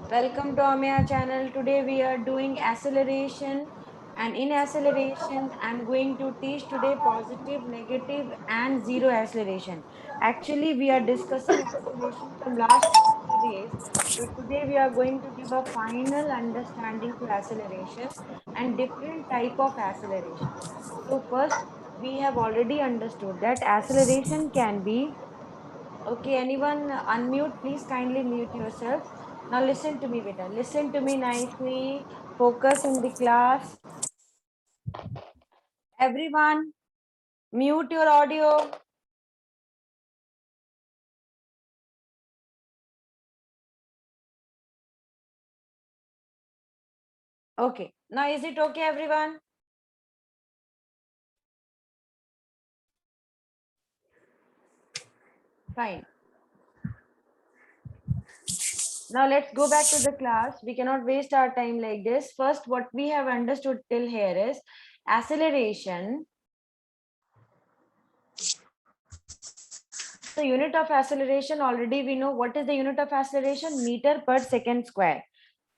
Welcome to Amya channel. Today we are doing acceleration, and in acceleration I'm going to teach today positive, negative and zero acceleration. Actually we are discussing acceleration from last 60 days, but today we are going to give a final understanding to acceleration and different type of acceleration. So first we have already understood that acceleration can be. Okay, anyone unmute, please kindly mute yourself. Now listen to me, beta. Listen to me nicely. Focus in the class. Everyone, mute your audio. Okay, now is it okay, everyone? Fine. Now let's go back to the class. We cannot waste our time like this. First, what we have understood till here is acceleration. The unit of acceleration, already we know what is the unit of acceleration, meter per second square.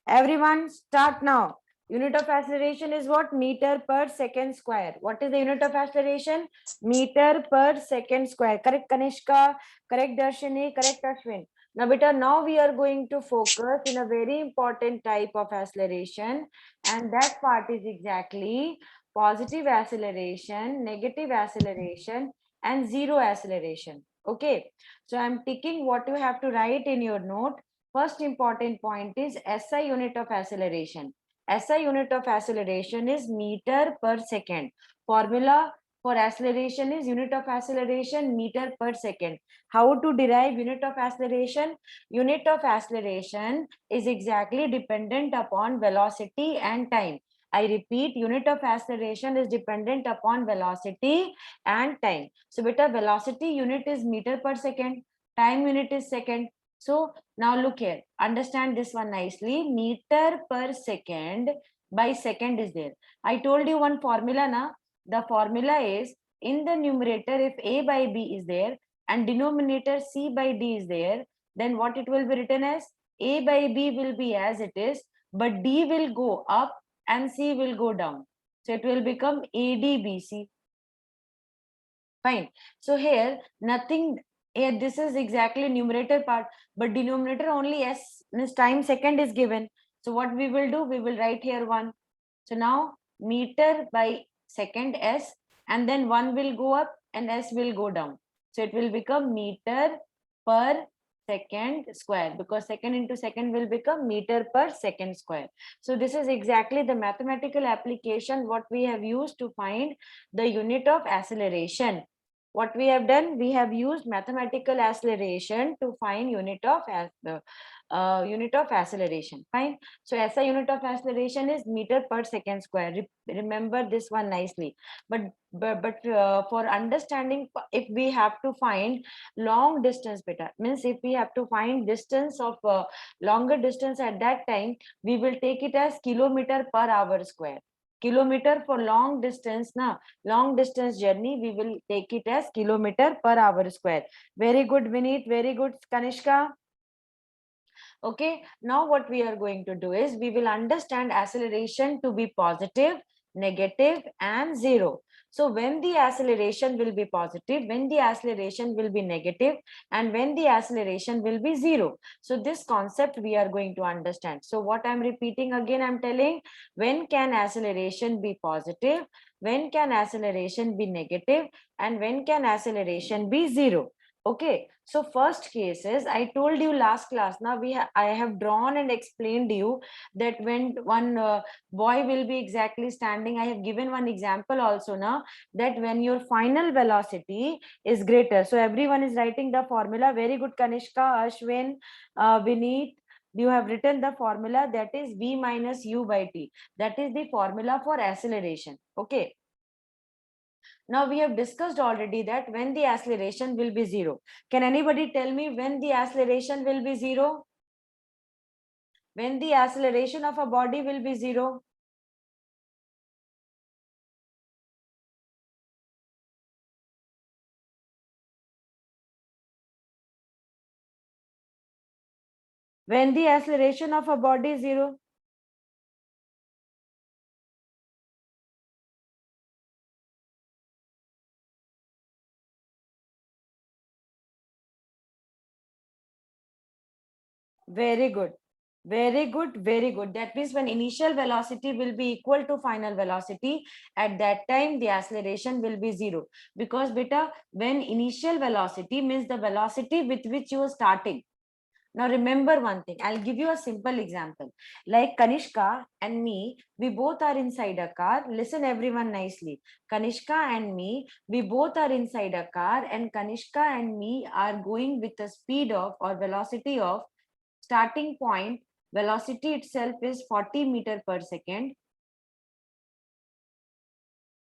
Everyone start now. Unit of acceleration is what? Meter per second square. What is the unit of acceleration? Meter per second square. Correct Kanishka, correct Darshini, correct Ashwin. Now beta, now we are going to focus in a very important type of acceleration, and that part is exactly positive acceleration, negative acceleration and zero acceleration. Okay, so I'm ticking what you have to write in your note. First important point is SI unit of acceleration. SI unit of acceleration is meter per second. Formula for acceleration is unit of acceleration meter per second. How to derive unit of acceleration? Unit of acceleration is exactly dependent upon velocity and time. I repeat, unit of acceleration is dependent upon velocity and time. So beta, velocity unit is meter per second, time unit is second. So now look here, understand this one nicely. Meter per second by second is there. I told you one formula na. The formula is, in the numerator if A by B is there and denominator C by D is there, then what it will be written as? A by B will be as it is, but D will go up and C will go down. So it will become ADBC. Fine. So here nothing, here this is exactly numerator part, but denominator only S means time second is given. So what we will do, we will write here 1. So now meter by second S, and then 1 will go up and S will go down. So it will become meter per second square, because second into second will become meter per second square. So this is exactly the mathematical application what we have used to find the unit of acceleration. What we have done, we have used mathematical acceleration to find unit of acceleration. Fine. So SI unit of acceleration is meter per second square. Remember this one nicely. But for understanding, if we have to find long distance beta, means if we have to find distance of longer distance, at that time we will take it as kilometer per hour square. Kilometer for long distance na, long distance journey, we will take it as kilometer per hour square. Very good Vineet, very good Kanishka. Okay, now what we are going to do is we will understand acceleration to be positive, negative and zero. So when the acceleration will be positive, when the acceleration will be negative, and when the acceleration will be zero. So this concept we are going to understand. So what I'm repeating again, I'm telling, when can acceleration be positive, when can acceleration be negative, and when can acceleration be zero. Okay, so first case is, I told you last class. Now I have drawn and explained to you that when one boy will be exactly standing, I have given one example also now, that when your final velocity is greater. So everyone is writing the formula. Very good, Kanishka, Ashwin, Vineet. You have written the formula, that is V minus U by T. That is the formula for acceleration. Okay. Now we have discussed already that when the acceleration will be zero. Can anybody tell me when the acceleration will be zero? When the acceleration of a body will be zero? When the acceleration of a body is 0. Very good. Very good. Very good. That means when initial velocity will be equal to final velocity, at that time the acceleration will be 0. Because beta, when initial velocity means the velocity with which you are starting. Now remember one thing, I'll give you a simple example. Like Kanishka and me, we both are inside a car. Listen everyone nicely. Kanishka and me, we both are inside a car, and Kanishka and me are going with a speed of or velocity of starting point. Velocity itself is 40 meter per second.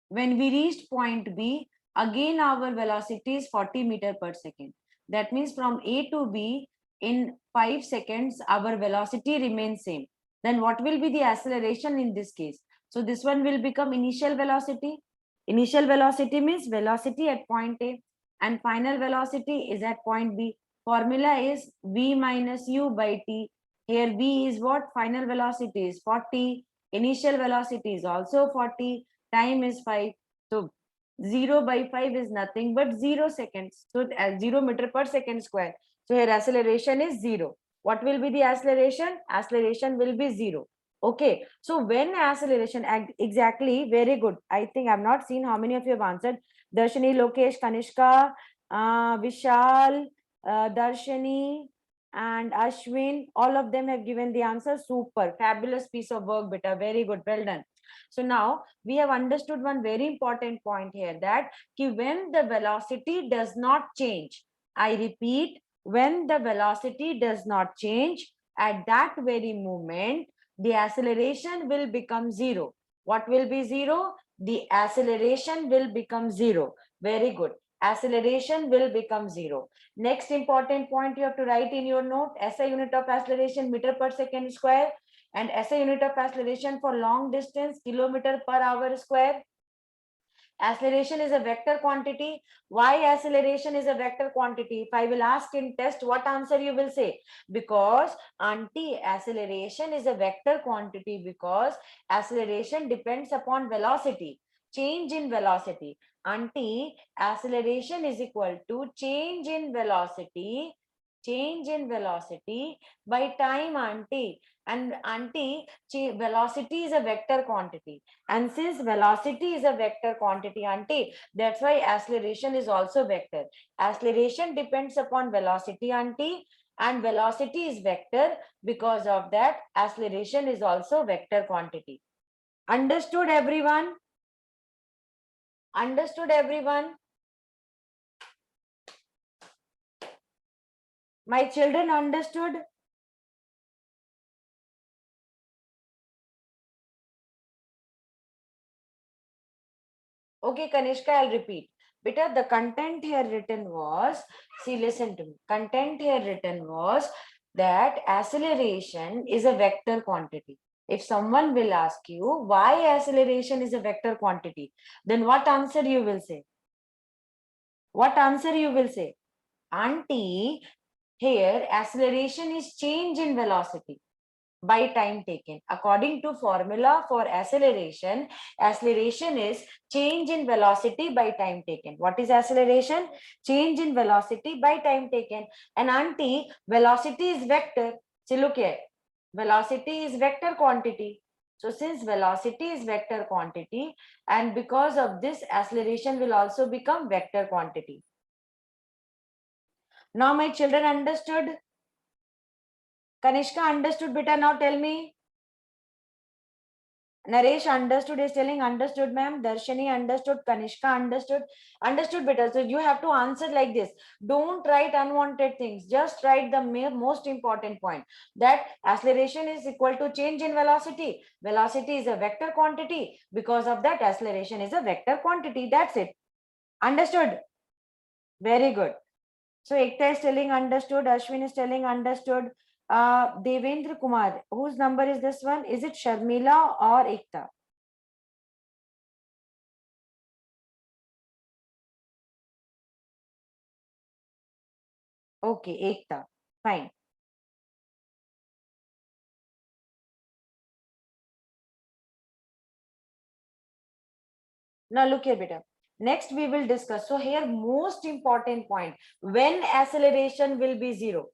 When we reached point B, again our velocity is 40 meter per second. That means from A to B in 5 seconds, our velocity remains same. Then what will be the acceleration in this case? So this one will become initial velocity. Initial velocity means velocity at point A, and final velocity is at point B. Formula is V minus U by T. Here V is what? Final velocity is 40. Initial velocity is also 40. Time is 5. So 0 by 5 is nothing but 0 seconds. So 0 meter per second square. So here acceleration is 0. What will be the acceleration? Acceleration will be 0. Okay. So when acceleration, exactly, very good. I think I've not seen how many of you have answered. Darshani, Lokesh, Kanishka, Vishal, Darshani, and Ashwin. All of them have given the answer. Super. Fabulous piece of work, beta. Very good. Well done. So now we have understood one very important point here, that when the velocity does not change, I repeat, when the velocity does not change, at that very moment, the acceleration will become 0. What will be 0? The acceleration will become 0. Very good. Acceleration will become 0. Next important point you have to write in your note: SI unit of acceleration meter per second square, and SI unit of acceleration for long distance kilometer per hour square. Acceleration is a vector quantity. Why acceleration is a vector quantity? If I will ask in test, what answer you will say? Because acceleration is a vector quantity, because acceleration depends upon velocity, change in velocity. Acceleration is equal to change in velocity by time, and velocity is a vector quantity, and since velocity is a vector quantity, that's why acceleration is also vector. Acceleration depends upon velocity, and velocity is vector. Because of that, acceleration is also vector quantity. Understood everyone? Understood everyone? My children, understood? Okay, Kanishka, I'll repeat. Beta, the content here written was, see, listen to me. Content here written was that acceleration is a vector quantity. If someone will ask you why acceleration is a vector quantity, then what answer you will say? What answer you will say? Auntie, here acceleration is change in velocity by time taken. According to formula for acceleration, acceleration is change in velocity by time taken. What is acceleration? Change in velocity by time taken. And auntie, velocity is vector. See, look here. Velocity is vector quantity. So since velocity is vector quantity, and because of this, acceleration will also become vector quantity. Now my children understood? Kanishka understood, beta? Now tell me. Naresh understood, is telling understood, ma'am. Darshani understood. Kanishka understood. Understood, better. So you have to answer like this. Don't write unwanted things. Just write the most important point, that acceleration is equal to change in velocity. Velocity is a vector quantity. Because of that, acceleration is a vector quantity. That's it. Understood? Very good. So Ekta is telling understood. Ashwin is telling understood. Devendra Kumar, whose number is this one? Is it Sharmila or Ekta? Okay, Ekta. Fine. Now look here, beta. Next we will discuss. So here most important point, when acceleration will be zero.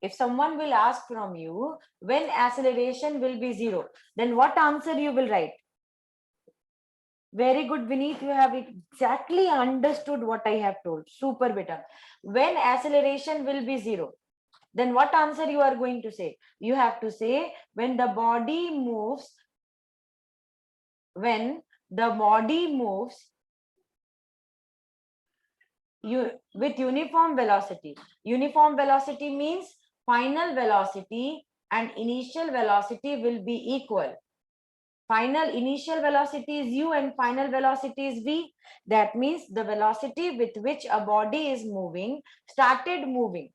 If someone will ask from you when acceleration will be zero, then what answer you will write? Very good, Vineet. You have exactly understood what I have told. Super, beta. When acceleration will be zero, then what answer you are going to say? You have to say when the body moves, when the body moves with uniform velocity. Uniform velocity means final velocity and initial velocity will be equal. Final initial velocity is u and final velocity is v. That means the velocity with which a body is moving, started moving,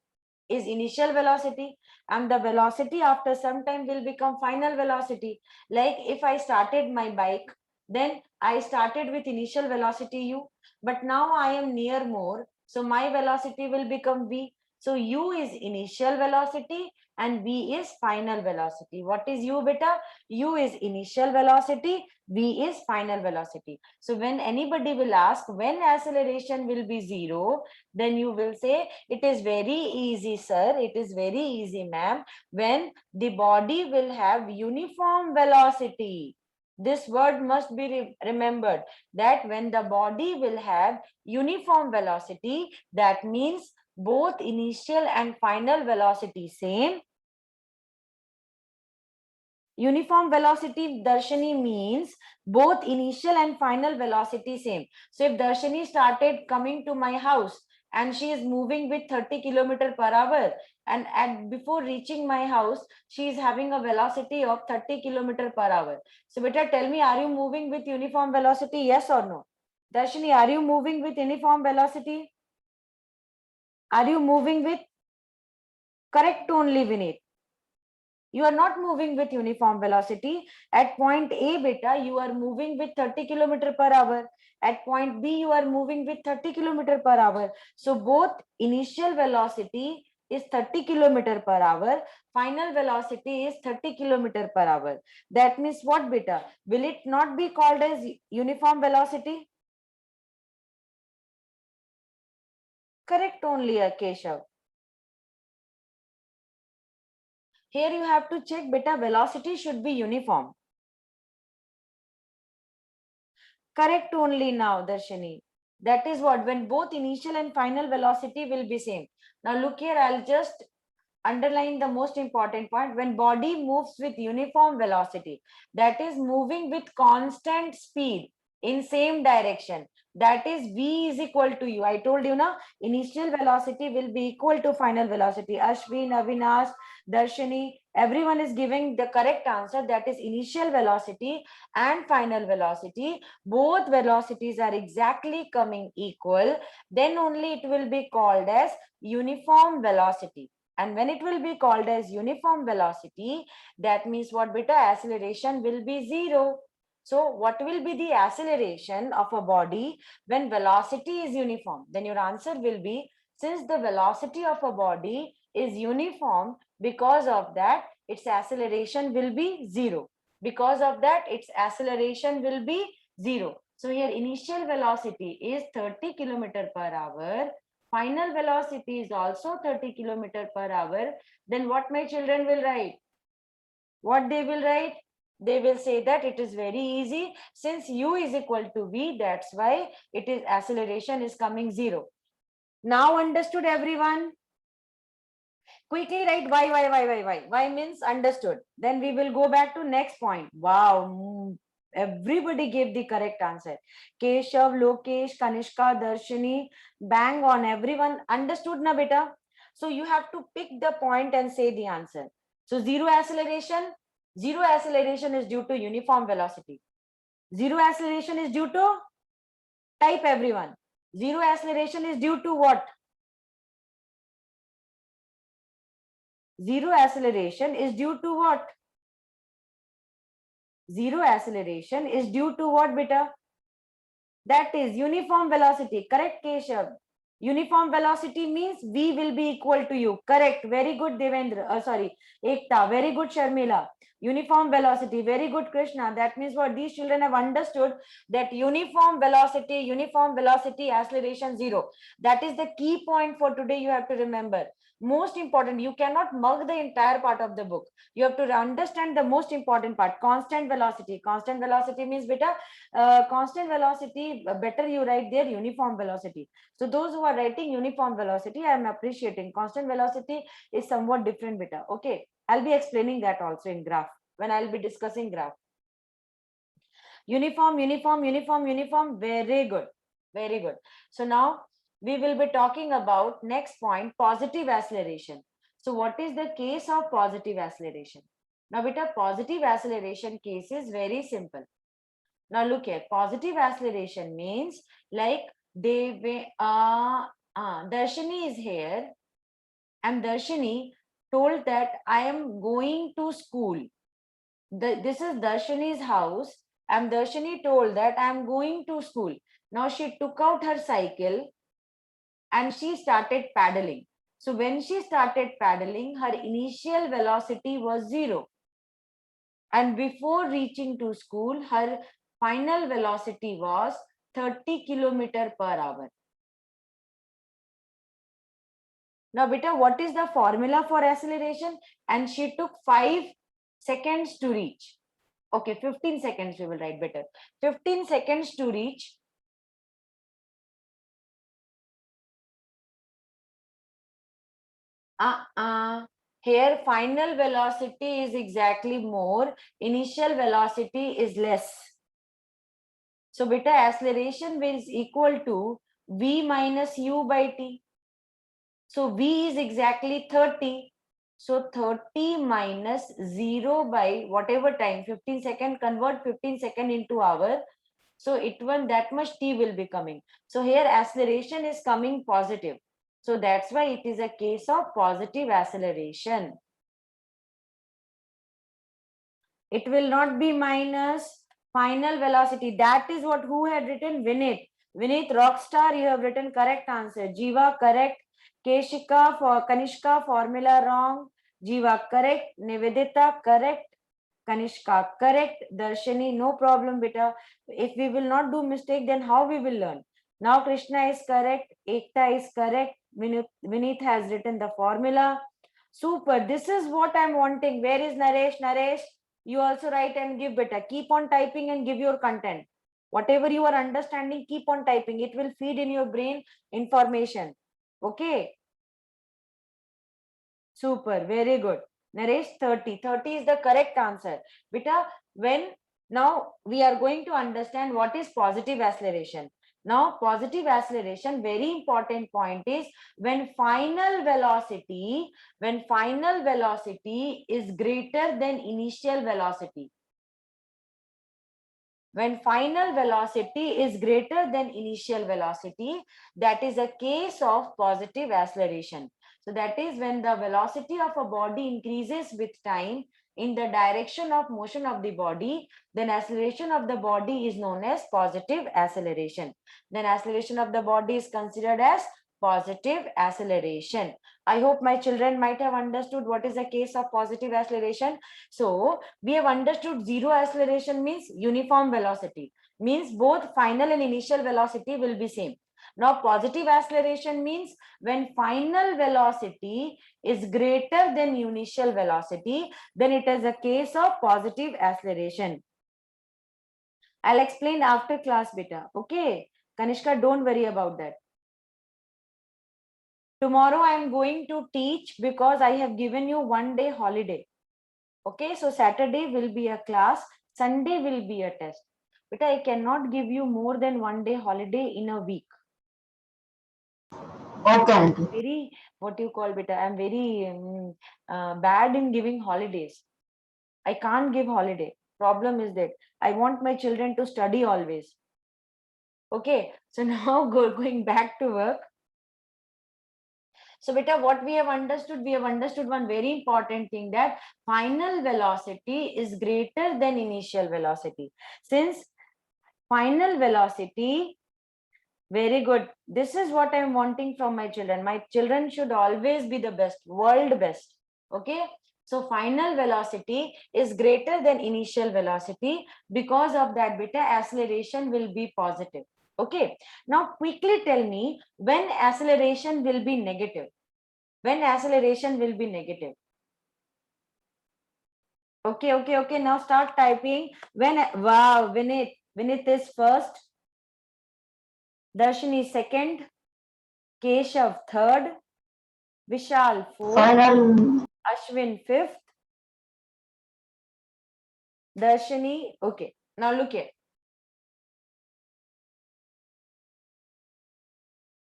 is initial velocity, and the velocity after some time will become final velocity. Like if I started my bike, then I started with initial velocity u, but now I am near more, so my velocity will become v. So u is initial velocity and v is final velocity. What is u, beta? U is initial velocity, v is final velocity. So when anybody will ask when acceleration will be zero, then you will say it is very easy, sir. It is very easy, ma'am. When the body will have uniform velocity. This word must be remembered, that when the body will have uniform velocity, that means both initial and final velocity same. Uniform velocity, Darshani, means both initial and final velocity same. So if Darshani started coming to my house and she is moving with 30 kilometer per hour, and before reaching my house, she is having a velocity of 30 kilometer per hour. So beta, tell me, are you moving with uniform velocity? Yes or no? Darshani, are you moving with uniform velocity? Are you moving with? Correct only, Vineet. You are not moving with uniform velocity. At point A, beta, you are moving with 30 kilometer per hour. At point B, you are moving with 30 kilometer per hour. So both initial velocity is 30 kilometer per hour. Final velocity is 30 kilometer per hour. That means what, beta? Will it not be called as uniform velocity? Correct only, Keshav. Here you have to check, beta, velocity should be uniform. Correct only now, Darshani. That is what, when both initial and final velocity will be same. Now look here, I'll just underline the most important point. When body moves with uniform velocity, that is moving with constant speed in same direction, that is v is equal to u. I told you now, initial velocity will be equal to final velocity. Ashwin, Avinash, Darshani, everyone is giving the correct answer, that is initial velocity and final velocity, both velocities are exactly coming equal, then only it will be called as uniform velocity. And when it will be called as uniform velocity, that means what, beta? Acceleration will be zero. So what will be the acceleration of a body when velocity is uniform? Then your answer will be, since the velocity of a body is uniform, because of that its acceleration will be zero. Because of that its acceleration will be zero. So here initial velocity is 30 kilometer per hour. Final velocity is also 30 kilometer per hour. Then what my children will write? What they will write? They will say that it is very easy. Since u is equal to v, that's why it is acceleration is coming zero. Now understood, everyone? Quickly write why. Why means understood. Then we will go back to next point. Wow. Everybody gave the correct answer. Keshav, Lokesh, Kanishka, Darshini, bang on. Everyone understood na beta? So you have to pick the point and say the answer. So zero acceleration is due to uniform velocity. Zero acceleration is due to, type everyone. Zero acceleration is due to what? Zero acceleration is due to what? Zero acceleration is due to what, beta? That is uniform velocity. Correct, Keshav? Uniform velocity means v will be equal to u. Correct. Very good, Devendra. Sorry, Ekta. Very good, Sharmila. Uniform velocity. Very good, Krishna. That means what these children have understood, that uniform velocity, acceleration 0. That is the key point for today. You have to remember. Most important, you cannot mug the entire part of the book. You have to understand the most important part. Constant velocity. Constant velocity means beta, constant velocity, better you write there uniform velocity. So those who are writing uniform velocity, I am appreciating. Constant velocity is somewhat different beta. Okay, I'll be explaining that also in graph when I'll be discussing graph. Uniform. Very good. Very good. So now we will be talking about next point, positive acceleration. So what is the case of positive acceleration? Now beta, positive acceleration case is very simple. Now look here, positive acceleration means like Darshini is here, and Darshini told that I am going to school. This is Darshini's house, and Darshini told that I am going to school. Now she took out her cycle and she started paddling. So when she started paddling, her initial velocity was 0. And before reaching to school, her final velocity was 30 km per hour. Now, beta, what is the formula for acceleration? And she took 5 seconds to reach. Okay, 15 seconds we will write better. 15 seconds to reach. Here, final velocity is exactly more. Initial velocity is less. So, beta, acceleration is equal to v minus u by t. So V is exactly 30. So 30 minus 0 by whatever time, 15 second, convert 15 second into hour. So that much T will be coming. So here acceleration is coming positive. So that's why it is a case of positive acceleration. It will not be minus final velocity. That is what who had written? Vinith. Vinith Rockstar, you have written correct answer. Jiva correct. Keshika for Kanishka formula wrong. Jiva correct. Nivedita correct. Kanishka correct. Darshini no problem beta. If we will not do mistake, then how we will learn? Now Krishna is correct. Ekta is correct. Vinith has written the formula. Super. This is what I'm wanting. Where is Naresh? Naresh, you also write and give beta. Keep on typing and give your content. Whatever you are understanding, keep on typing. It will feed in your brain information. Okay. Super. Very good. Naresh, 30. 30 is the correct answer. Beta, now we are going to understand what is positive acceleration. Now, positive acceleration, very important point is when final velocity is greater than initial velocity. When final velocity is greater than initial velocity, that is a case of positive acceleration. So that is when the velocity of a body increases with time in the direction of motion of the body, then acceleration of the body is known as positive acceleration. Then acceleration of the body is considered as positive acceleration. I hope my children might have understood what is the case of positive acceleration. So we have understood zero acceleration means uniform velocity, means both final and initial velocity will be same. Now positive acceleration means when final velocity is greater than initial velocity, then it is a case of positive acceleration. I'll explain after class beta. Okay, Kanishka, don't worry about that. Tomorrow I am going to teach because I have given you 1 day holiday. Okay, so Saturday will be a class, Sunday will be a test. But I cannot give you more than 1 day holiday in a week. Okay, aunty. Very, what you call beta, I'm very bad in giving holidays. I can't give holiday. Problem is that I want my children to study always. Okay, so now going back to work. So beta, what we have understood one very important thing, that final velocity is greater than initial velocity. Since final velocity, very good. This is what I'm wanting from my children. My children should always be the best, world best. Okay. So final velocity is greater than initial velocity. Because of that, beta, acceleration will be positive. Okay. Now quickly tell me when acceleration will be negative. When acceleration will be negative. Okay. Now start typing. When, wow, Vinith is first. Darshini second. Keshav third. Vishal fourth. Final. Ashwin fifth. Darshini, okay. Now look here.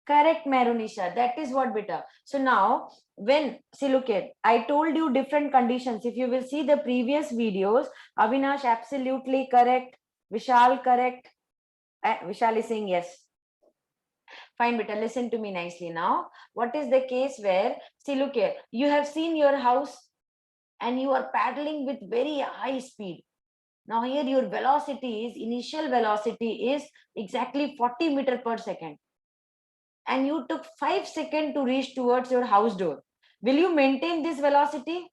Correct, Marunisha. That is what beta. So now, when, see, look here, I told you different conditions. If you will see the previous videos, Avinash absolutely correct. Vishal correct. Vishal is saying yes. Fine, beta. Listen to me nicely now. What is the case where, see, look here, you have seen your house and you are paddling with very high speed. Now here your velocity is, initial velocity is exactly 40 meter per second. And you took 5 seconds to reach towards your house door. Will you maintain this velocity?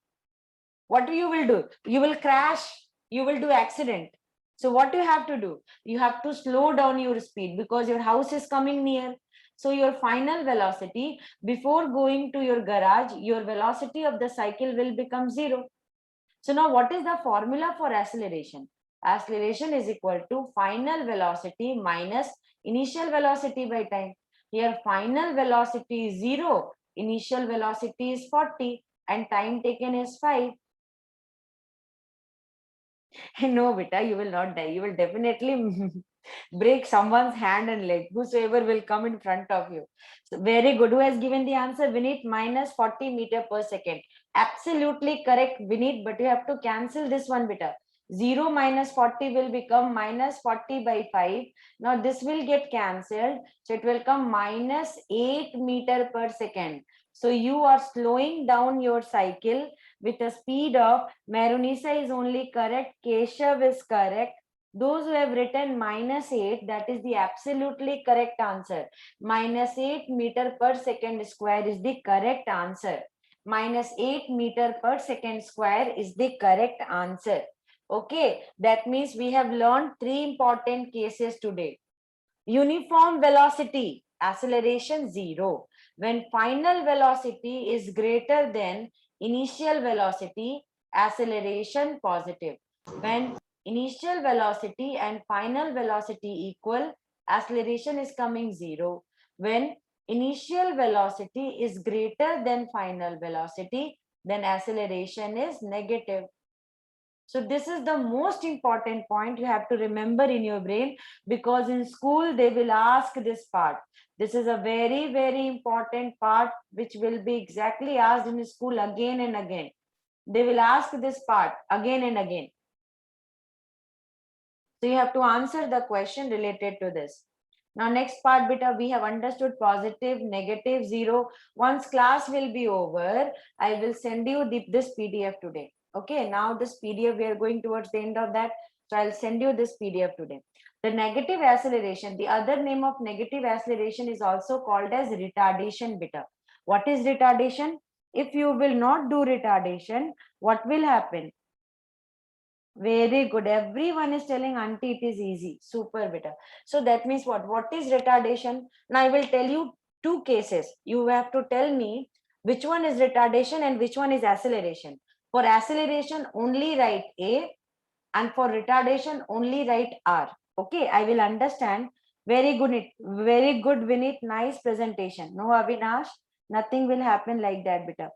What you will do? You will crash. You will do accident. So what you have to do? You have to slow down your speed because your house is coming near. So your final velocity before going to your garage, your velocity of the cycle will become 0. So now what is the formula for acceleration? Acceleration is equal to final velocity minus initial velocity by time. Here final velocity is 0, initial velocity is 40 and time taken is 5. No, beta, you will not die. You will definitely break someone's hand and leg, whosoever will come in front of you. So very good. Who has given the answer? Vinit, minus 40 meter per second. Absolutely correct, Vinit, but you have to cancel this one, beta. 0 minus 40 will become minus 40 by 5. Now this will get cancelled. So it will come minus 8 meter per second. So you are slowing down your cycle with a speed of, Marunisa is only correct, Keshav is correct. Those who have written minus 8, that is the absolutely correct answer. Minus 8 meter per second square is the correct answer. Minus 8 meter per second square is the correct answer. Okay, that means we have learned 3 important cases today. Uniform velocity, acceleration 0. When final velocity is greater than initial velocity, acceleration positive. When initial velocity and final velocity equal, acceleration is coming 0. When initial velocity is greater than final velocity, then acceleration is negative. So this is the most important point you have to remember in your brain, because in school they will ask this part. This is a very important part which will be exactly asked in school again and again. They will ask this part again and again. So you have to answer the question related to this. Now next part, beta, we have understood positive, negative, 0. Once class will be over, I will send you this PDF today. Okay, now this PDF, we are going towards the end of that. So I'll send you this PDF today. The negative acceleration, the other name of negative acceleration is also called as retardation, beta. What is retardation? If you will not do retardation, what will happen? Very good. Everyone is telling auntie it is easy. Super beta. So that means what? What is retardation? Now I will tell you 2 cases. You have to tell me which one is retardation and which one is acceleration. For acceleration, only write A, and for retardation, only write R. Okay, I will understand. Very good. Very good, Vinit. Nice presentation. No, Avinash, nothing will happen like that, beta.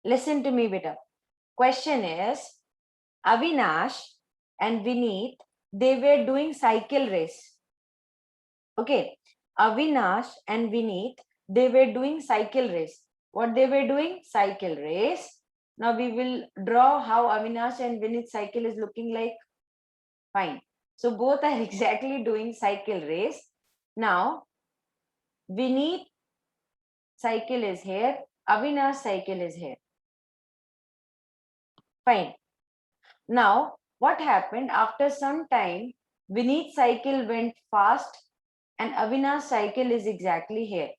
Listen to me, beta. Question is, Avinash and Vineet, they were doing cycle race. Okay, Avinash and Vineet, they were doing cycle race. What they were doing? Cycle race. Now we will draw how Avinash and Vineet cycle is looking like. Fine. So both are exactly doing cycle race. Now, Vineet cycle is here. Avinash cycle is here. Fine. Now, what happened after some time? Vineet's cycle went fast and Avinash cycle is exactly here.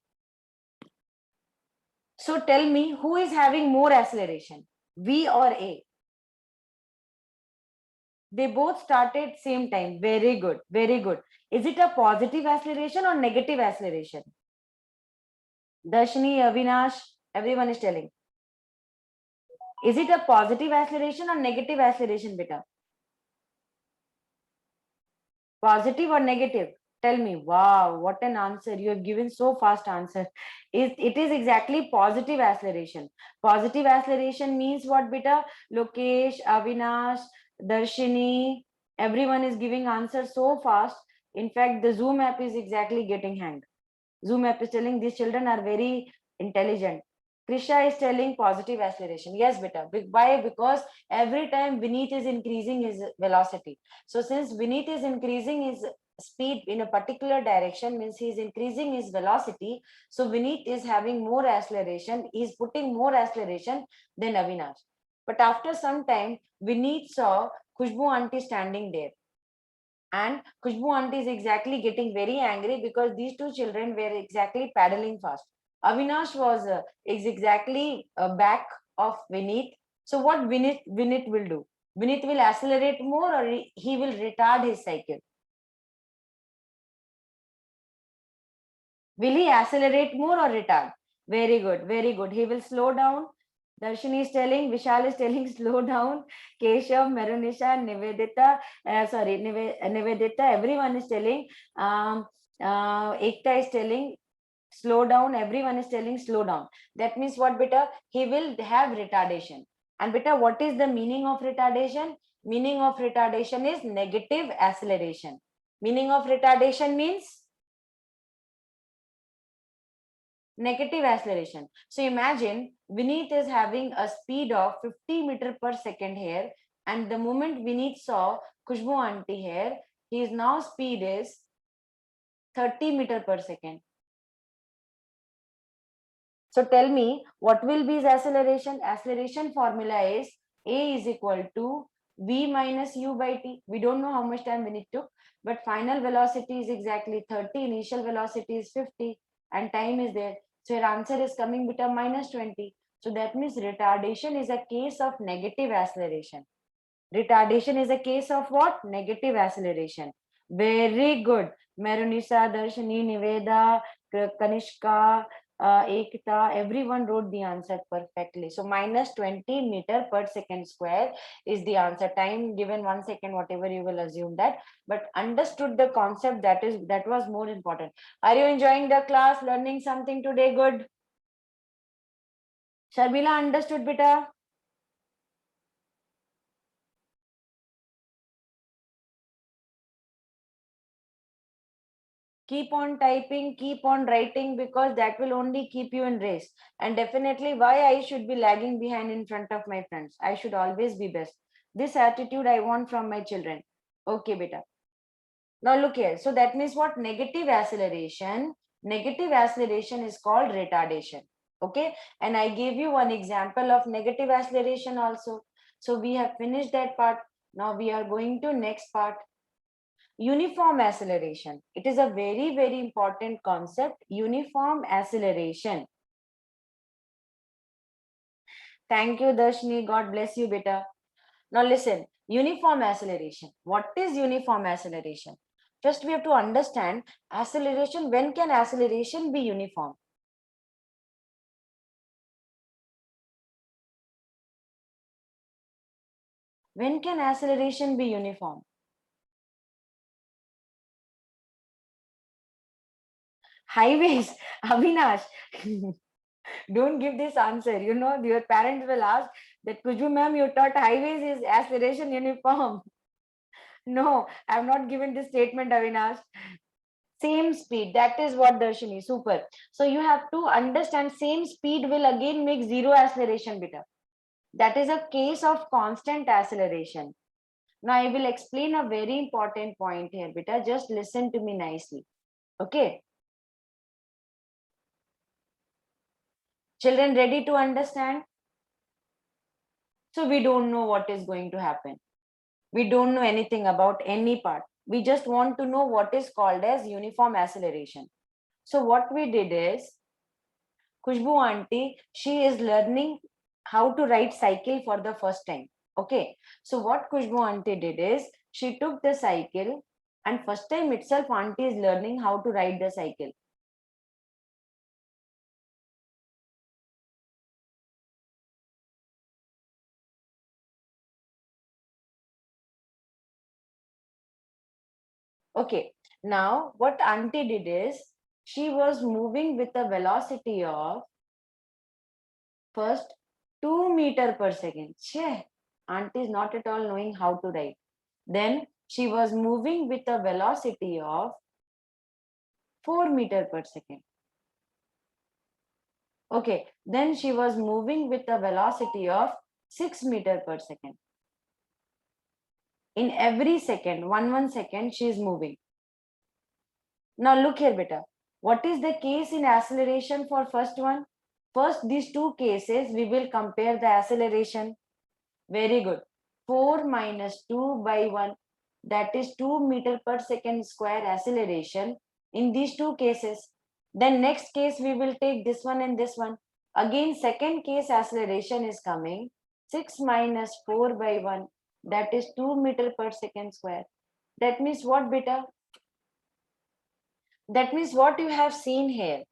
So tell me, who is having more acceleration, V or A? They both started same time. Very good. Very good. Is it a positive acceleration or negative acceleration? Darshini, Avinash, everyone is telling. Is it a positive acceleration or negative acceleration, beta? Positive or negative? Tell me. Wow, what an answer. You have given so fast answer. It is exactly positive acceleration. Positive acceleration means what, beta? Lokesh, Avinash, Darshini, everyone is giving answer so fast. In fact, the Zoom app is exactly getting hanged. Zoom app is telling these children are very intelligent. Krisha is telling positive acceleration. Yes, beta. Why? Because every time Vineet is increasing his velocity. So since Vineet is increasing his speed in a particular direction, means he is increasing his velocity. So Vineet is having more acceleration. He is putting more acceleration than Avinash. But after some time, Vineet saw Khushbu auntie standing there. And Khushbu auntie is exactly getting very angry because these two children were exactly paddling fast. Avinash is exactly back of Vineet. So what Vineet will do? Vineet will accelerate more or he will retard his cycle? Will he accelerate more or retard? Very good, very good. He will slow down. Darshini is telling, Vishal is telling, slow down. Keshav, Merunisha, Nivedita, Nivedita, everyone is telling. Ekta is telling, slow down. Everyone is telling, slow down. That means what, beta? He will have retardation. And beta, what is the meaning of retardation? Meaning of retardation is negative acceleration. Meaning of retardation means negative acceleration. So imagine Vineet is having a speed of 50 meter per second here, and the moment Vineet saw Khushbu auntie here, his now speed is 30 meter per second. So tell me, what will be his acceleration? Acceleration formula is A is equal to V minus U by T. We don't know how much time Vineet took, but final velocity is exactly 30, initial velocity is 50, and time is there. So your answer is coming with a minus 20. So that means retardation is a case of negative acceleration. Retardation is a case of what? Negative acceleration. Very good. Merunisa, Darshini, Niveda, Kanishka, Ekta, everyone wrote the answer perfectly. So minus 20 meter per second square is the answer. Time given 1 second, whatever you will assume that. But understood the concept, that was more important. Are you enjoying the class, learning something today? Good. Sharmila, understood, beta? Keep on typing, keep on writing, because that will only keep you in race. And definitely, why I should be lagging behind in front of my friends? I should always be best. This attitude I want from my children. Okay, beta. Now look here. So that means what? Negative acceleration. Negative acceleration is called retardation. Okay. And I gave you one example of negative acceleration also. So we have finished that part. Now we are going to next part. Uniform acceleration. It is a very, very important concept. Uniform acceleration. Thank you, Darshini. God bless you, beta. Now listen, uniform acceleration. What is uniform acceleration? First, we have to understand acceleration. When can acceleration be uniform? When can acceleration be uniform? Highways, Avinash. Don't give this answer. You know, your parents will ask that, Kuju ma'am, you taught highways is acceleration uniform. No, I've not given this statement, Avinash. Same speed. That is what, Darshini. Super. So you have to understand same speed will again make zero acceleration, beta. That is a case of constant acceleration. Now I will explain a very important point here, beta. Just listen to me nicely. Okay. Children ready to understand? So we don't know what is going to happen. We don't know anything about any part. We just want to know what is called as uniform acceleration. So what we did is, Khushbu auntie, she is learning how to ride cycle for the first time. Okay, so what Khushbu auntie did is she took the cycle, and first time itself auntie is learning how to ride the cycle. Okay, now what auntie did is she was moving with a velocity of first 2 meter per second. Che, auntie is not at all knowing how to ride. Then she was moving with a velocity of 4 meter per second. Okay, then she was moving with a velocity of 6 meter per second. In every second, one second, she is moving. Now look here, beta. What is the case in acceleration for first one? First, these two cases, we will compare the acceleration. Very good. 4 minus 2 by 1, that is 2 meter per second square acceleration in these two cases. Then next case, we will take this one and this one. Again, second case acceleration is coming. 6 minus 4 by 1, that is 2 meter per second square. That means what, beta? That means what you have seen here.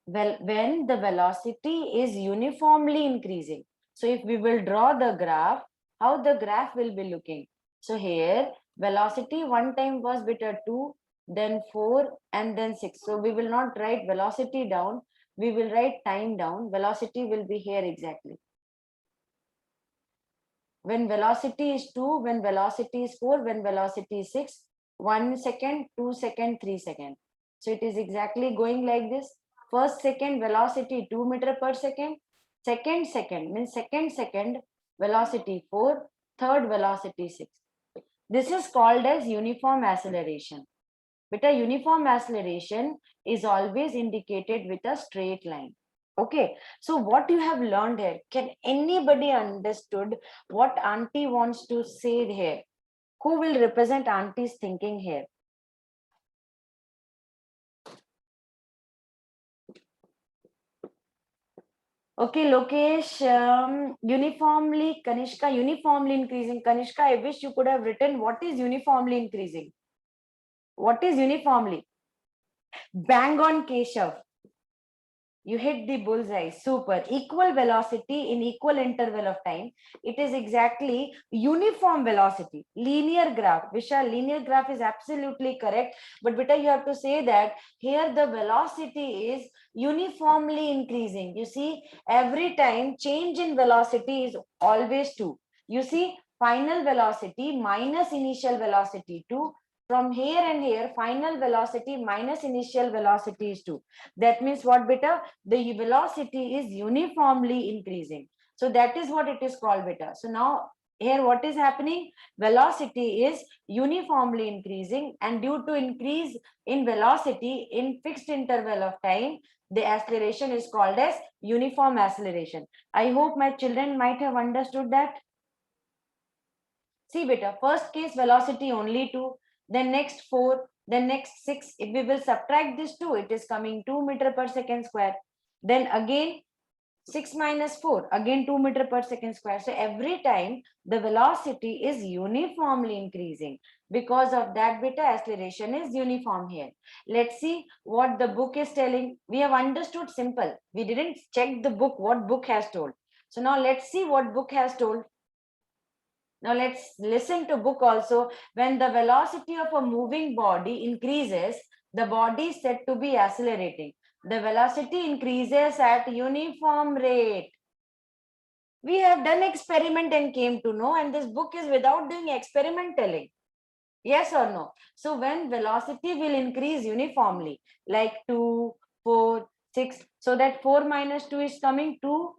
Well, when the velocity is uniformly increasing. So if we will draw the graph, how the graph will be looking? So here, velocity one time was beta 2, then 4, and then 6. So we will not write velocity down. We will write time down. Velocity will be here exactly. When velocity is 2, when velocity is 4, when velocity is 6, 1 second, 2 second, 3 second. So it is exactly going like this. First second velocity 2 meter per second. Second means second velocity 4. Third velocity 6. This is called as uniform acceleration. But a uniform acceleration is always indicated with a straight line. Okay, so what you have learned here, can anybody understood what auntie wants to say here? Who will represent auntie's thinking here? Okay, Lokesh, uniformly, Kanishka, uniformly increasing. Kanishka, I wish you could have written what is uniformly increasing. What is uniformly? Bang on, Keshav. You hit the bullseye. Super. Equal velocity in equal interval of time. It is exactly uniform velocity. Linear graph. Vishal, linear graph is absolutely correct. But beta, you have to say that here the velocity is uniformly increasing. You see, every time change in velocity is always 2. You see, final velocity minus initial velocity 2. From here and here, final velocity minus initial velocity is 2. That means what, beta? The velocity is uniformly increasing. So that is what it is called, beta. So now here what is happening? Velocity is uniformly increasing, and due to increase in velocity in fixed interval of time, the acceleration is called as uniform acceleration. I hope my children might have understood that. See, beta, first case velocity only 2, then next 4, then next 6. If we will subtract this 2, it is coming 2 meter per second square. Then again 6 minus 4, again 2 meter per second square. So every time the velocity is uniformly increasing. Because of that, beta, acceleration is uniform here. Let's see what the book is telling. We have understood simple. We didn't check the book, what book has told. So now let's see what book has told. Now let's listen to book also. When the velocity of a moving body increases, the body is said to be accelerating. The velocity increases at uniform rate. We have done experiment and came to know, and this book is without doing experiment telling. Yes or no? So when velocity will increase uniformly, like 2, 4, 6, so that 4 minus 2 is coming 2,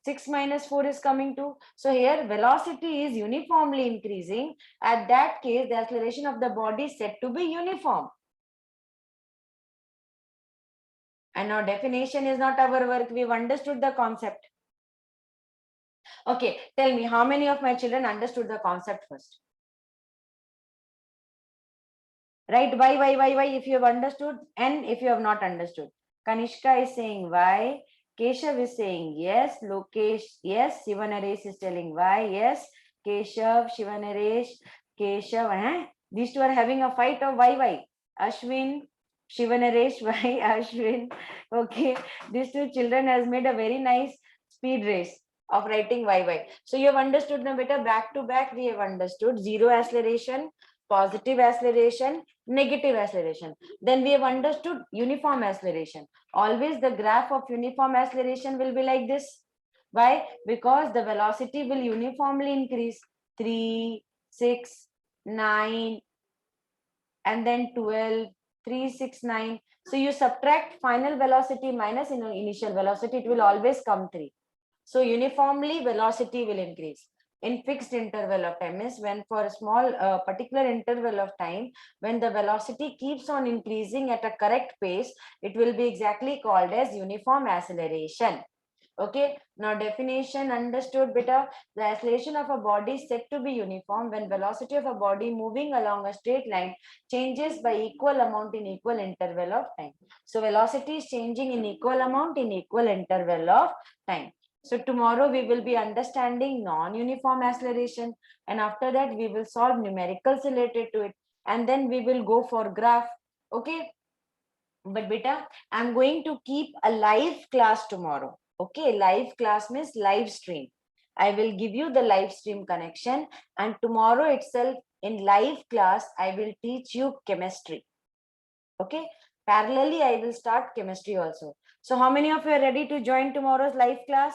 6 minus 4 is coming to. So here velocity is uniformly increasing. At that case, the acceleration of the body is said to be uniform. And now definition is not our work. We've understood the concept. Okay, tell me how many of my children understood the concept first? Right? Why if you have understood, and if you have not understood. Kanishka is saying Y. Keshav is saying yes. Lokesh, yes. Shivanaresh is telling Y. Yes. Keshav, Shivanaresh, Keshav. These two are having a fight of Y. Ashwin, Shivanaresh, Y. Ashwin. Okay. These two children has made a very nice speed race of writing Y. So you have understood now better. Back to back we have understood zero acceleration, positive acceleration, negative acceleration. Then we have understood uniform acceleration. Always the graph of uniform acceleration will be like this. Why? Because the velocity will uniformly increase. 3, 6, 9, and then 12, 3, 6, 9. So you subtract final velocity minus initial velocity, it will always come 3. So uniformly velocity will increase in fixed interval of time, means when for a small particular interval of time, when the velocity keeps on increasing at a correct pace, it will be exactly called as uniform acceleration. Okay, now definition understood better. The acceleration of a body is said to be uniform when velocity of a body moving along a straight line changes by equal amount in equal interval of time. So velocity is changing in equal amount in equal interval of time. So tomorrow we will be understanding non-uniform acceleration, and after that we will solve numericals related to it, and then we will go for graph. Okay, but beta, I'm going to keep a live class tomorrow. Okay, live class means live stream. I will give you the live stream connection, and tomorrow itself in live class I will teach you chemistry. Okay, parallelly I will start chemistry also. So how many of you are ready to join tomorrow's live class?